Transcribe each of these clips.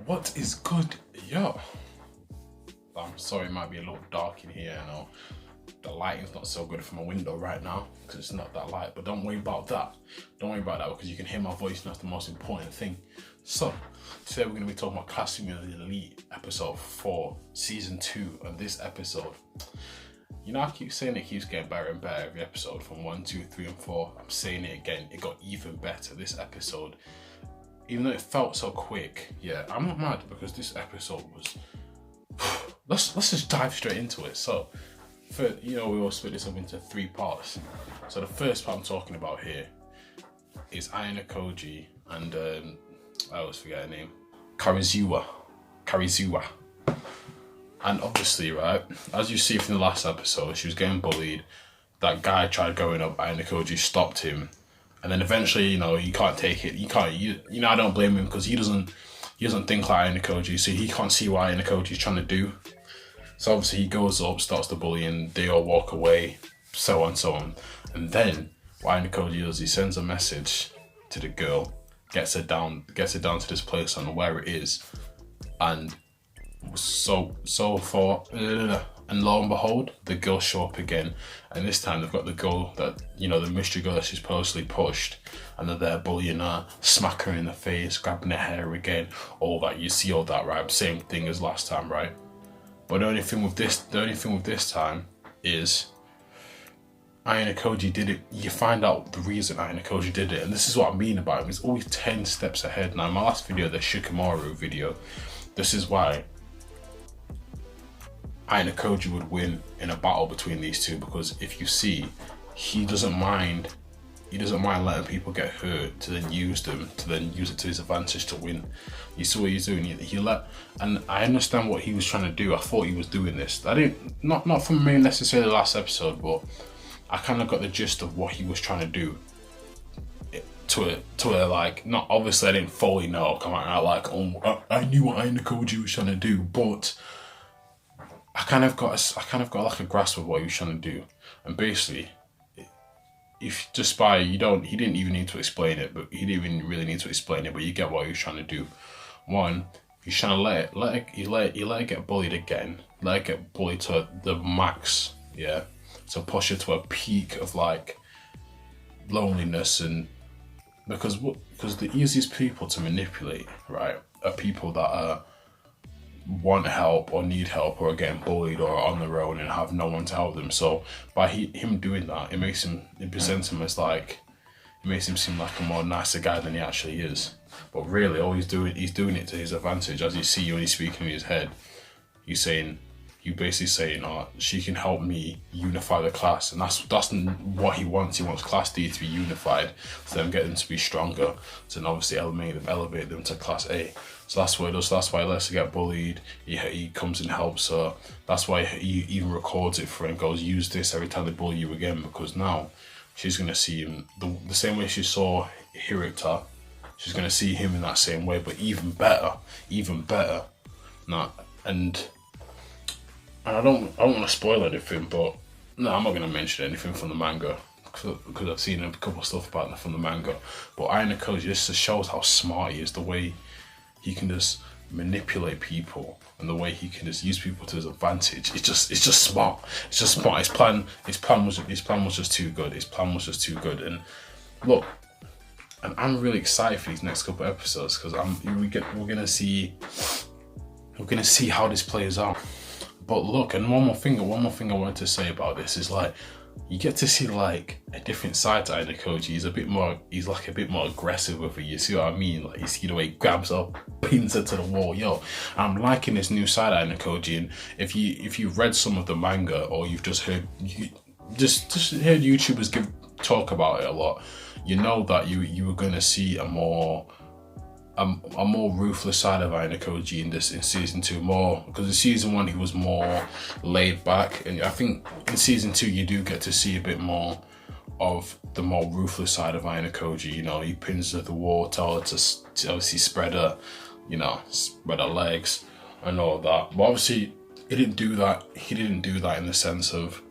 What is good, yo? I'm sorry, it might be a little dark in here. I know the lighting's not so good from my window right now because it's not that light, but don't worry about that. Don't worry about that because you can hear my voice, and that's the most important thing. So, today we're going to be talking about Classroom of the Elite, episode 4, season 2. And this episode, you know, I keep saying it keeps getting better and better every episode from 1, 2, 3, and 4. I'm saying it again, it got even better. This episode, even though it felt so quick, yeah, I'm not mad because this episode was. Let's just dive straight into it. So, we all split this up into 3 parts. So the first part I'm talking about here is AnimeK and I always forget her name, Karizuwa. And obviously, right, as you see from the last episode, she was getting bullied. That guy tried going up, AnimeK stopped him, and then eventually, he can't take it. I don't blame him because he doesn't think like AnimeK, so he can't see what AnimeK is trying to do. So obviously he goes up, starts the bullying, they all walk away, so on, so on. And then what AnimeK does, he sends a message to the girl, gets her down to this place on where it is, and and lo and behold, the girls show up again, and this time they've got the girl that, the mystery girl that she's supposedly pushed, and they're there bullying her, smack her in the face, grabbing her hair again, all that. You see all that, right? Same thing as last time, right? But the only thing with this time is AnimeK did it. You find out the reason AnimeK did it, and this is what I mean about him. He's always 10 steps ahead. Now, in my last video, the Shikamaru video, this is why AnimeK would win in a battle between these two, because if you see, he doesn't mind letting people get hurt to then use it to his advantage to win. You see what he's doing? And I understand what he was trying to do. I thought he was doing this. I didn't, not from me necessarily last episode, but I kind of got the gist of what he was trying to do. Not obviously I didn't fully know, come out like, I knew what AnimeK was trying to do, but I kind of got like a grasp of what he was trying to do. And basically, if just by he didn't even need to explain it, but he didn't even really need to explain it, but you get what he was trying to do. One, he's trying to let it get bullied again, let it get bullied to the max, yeah. So push her to a peak of like loneliness, and because the easiest people to manipulate, right, are people that want help or need help or are getting bullied or are on their own and have no one to help them. So by him doing that, it presents him as like, it makes him seem like a more nicer guy than he actually is. But really, all he's doing it to his advantage. As you see when he's speaking in his head, he's basically saying, she can help me unify the class, and that's what he wants. He wants Class D to be unified, to then get them to be stronger, to then obviously elevate them to Class A. So that's what he does. That's why he lets her get bullied. He comes and helps her. That's why he even records it for her and goes, use this every time they bully you again, because now she's gonna see him the same way she saw Hirota. She's gonna see him in that same way, but even better. And I don't want to spoil anything, but no, I'm not going to mention anything from the manga because I've seen a couple of stuff about it from the manga. But AnimeK just shows how smart he is, the way he can just manipulate people and the way he can just use people to his advantage. It's just smart. It's just smart. His plan was just too good. And look, and I'm really excited for these next couple of episodes because we're gonna see how this plays out. But look, and one more thing I wanted to say about this is like, you get to see like a different side to AnimeK. He's a bit more aggressive with it. You see what I mean? Like, you see the way he grabs her, pins her to the wall. Yo, I'm liking this new side of AnimeK. And if you've read some of the manga or you've just heard YouTubers talk about it a lot, you know that you were gonna see a more ruthless side of AnimeK in season 2 more, because in season 1 he was more laid back, and I think in season 2 you do get to see a bit more of the more ruthless side of AnimeK. He pins her to the wall, tell her to obviously spread her legs and all that. But obviously he didn't do that in the sense of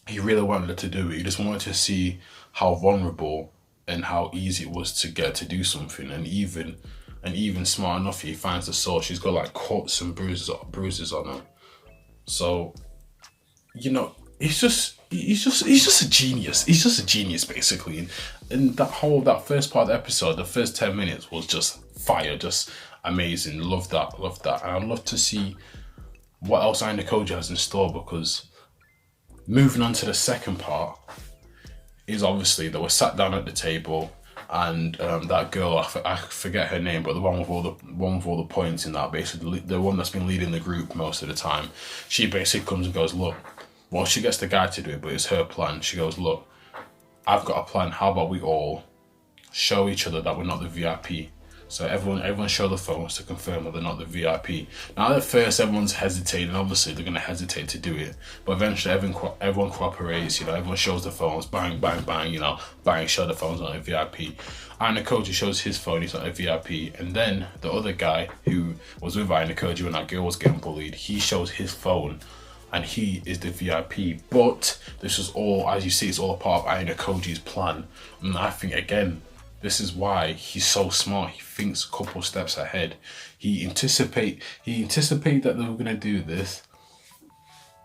he really wanted her to do it. He just wanted to see how vulnerable and how easy it was to get to do something. And even and even smart enough, he finds the sword. She's got like cuts and bruises on her. So, you know, he's just a genius. He's just a genius, basically. And that first part of the episode, the first 10 minutes was just fire, just amazing. Love that. And I'd love to see what else AnimeK has in store, because moving on to the second part is obviously they were sat down at the table, and that girl, I forget her name, but the one with all the points in that, basically the one that's been leading the group most of the time, she basically comes and goes, look, well, she gets the guy to do it, but it's her plan. She goes, look, I've got a plan. How about we all show each other that we're not the VIP? So everyone show the phones to confirm that they're not the VIP. Now at first everyone's hesitating. Obviously they're gonna hesitate to do it, but eventually everyone cooperates. You know, everyone shows the phones. Bang, bang, bang. You know, bang. Show the phones not a VIP. AnimeK shows his phone. He's not a VIP. And then the other guy who was with AnimeK when that girl was getting bullied, he shows his phone, and he is the VIP. But this is all, as you see, it's all a part of AnimeK's plan. And I think again, this is why he's so smart. He thinks a couple steps ahead. He anticipated that they were gonna do this,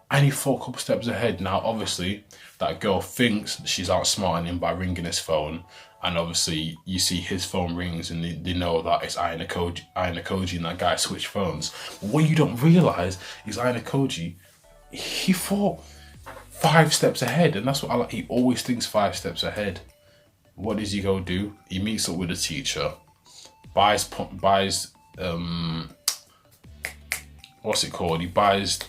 and he thought a couple steps ahead. Now, obviously, that girl thinks she's outsmarting him by ringing his phone, and obviously, you see his phone rings, and they know that it's AnimeK and that guy switched phones. But what you don't realize is AnimeK, he thought 5 steps ahead, and that's what I like. He always thinks 5 steps ahead. What does he go do? He meets up with a teacher, buys what's it called? He buys,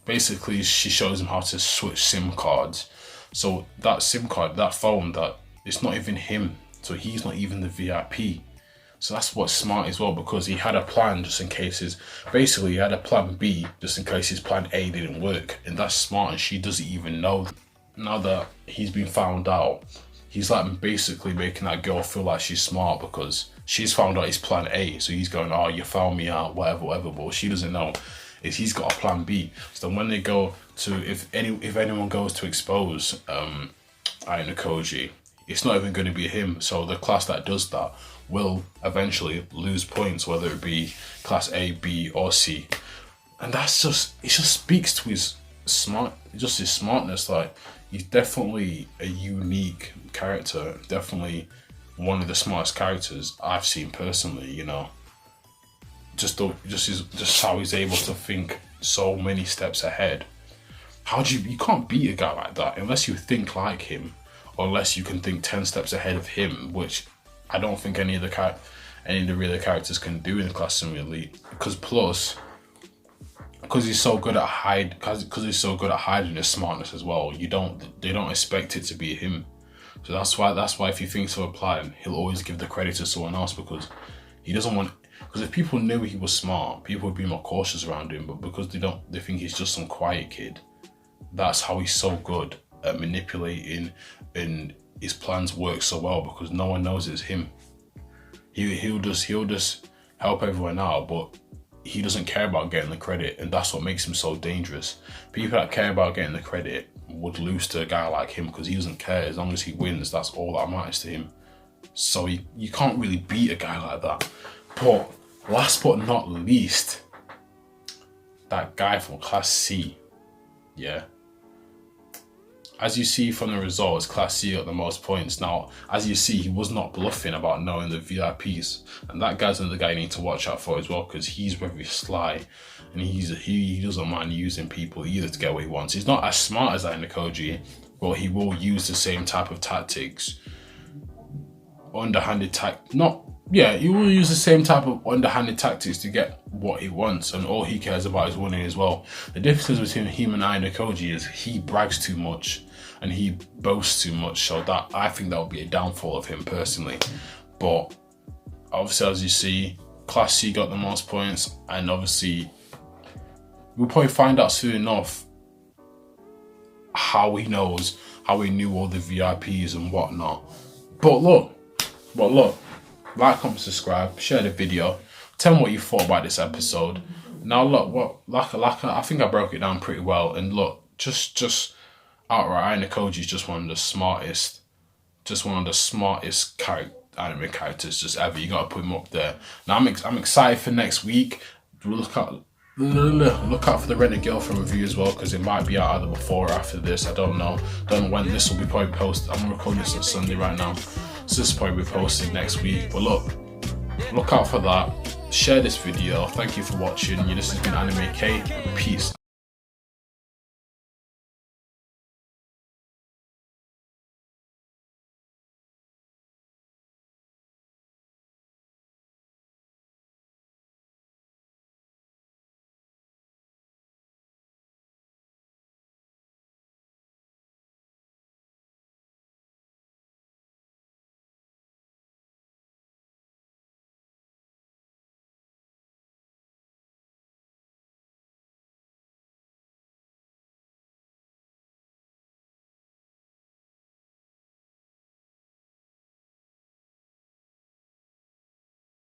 basically she shows him how to switch SIM cards. So that SIM card, that phone, that it's not even him. So he's not even the VIP. So that's what's smart as well, because he had a plan just in case he had a plan B just in case his plan A didn't work. And that's smart, and she doesn't even know. Now that he's been found out, he's like basically making that girl feel like she's smart because she's found out his plan A. So he's going, oh, you found me out, whatever. But what she doesn't know is he's got a plan B. So when they go to, if anyone goes to expose AnimeK, it's not even going to be him. So the class that does that will eventually lose points, whether it be class A, B, or C. And it just speaks to his smartness. Like, he's definitely a unique character, definitely one of the smartest characters I've seen personally, you know. Just how he's able to think so many steps ahead. You can't beat a guy like that unless you think like him, or unless you can think 10 steps ahead of him, which I don't think any of the real characters can do in the Class Sim Elite. Because he's so good at hiding his smartness as well. They don't expect it to be him. So that's why if he thinks of a plan, he'll always give the credit to someone else, because he doesn't want. Because if people knew he was smart, people would be more cautious around him. But because they think he's just some quiet kid. That's how he's so good at manipulating, and his plans work so well because no one knows it's him. He'll just help everyone out, but he doesn't care about getting the credit, and that's what makes him so dangerous. People that care about getting the credit would lose to a guy like him because he doesn't care. As long as he wins, that's all that matters to him. So you can't really beat a guy like that. But last but not least, that guy from Class C, yeah. As you see from the results, Class C got the most points. Now, as you see, he was not bluffing about knowing the VIPs. And that guy's another guy you need to watch out for as well, because he's very sly. And he doesn't mind using people either to get what he wants. He's not as smart as AnimeK, but he will use the same type of tactics. He will use the same type of underhanded tactics to get what he wants, and all he cares about is winning as well. The difference between him and AnimeK is he brags too much and he boasts too much, so that I think that would be a downfall of him personally. But obviously, as you see, Class C got the most points, and obviously we'll probably find out soon enough how he knew all the VIPs and whatnot. But look, like, comment, subscribe, share the video, tell me what you thought about this episode. Now look, I think I broke it down pretty well, and look, just outright, AnimeK is just one of the smartest anime characters just ever. You gotta put them up there. Now I'm excited for next week. Look out for the Rent a Girlfriend review as well, because it might be out either before or after this. I don't know when this will be probably posted. I'm recording this on Sunday right now, so this will probably be posted next week. But look out for that. Share this video. Thank you for watching. This has been AnimeK. Peace.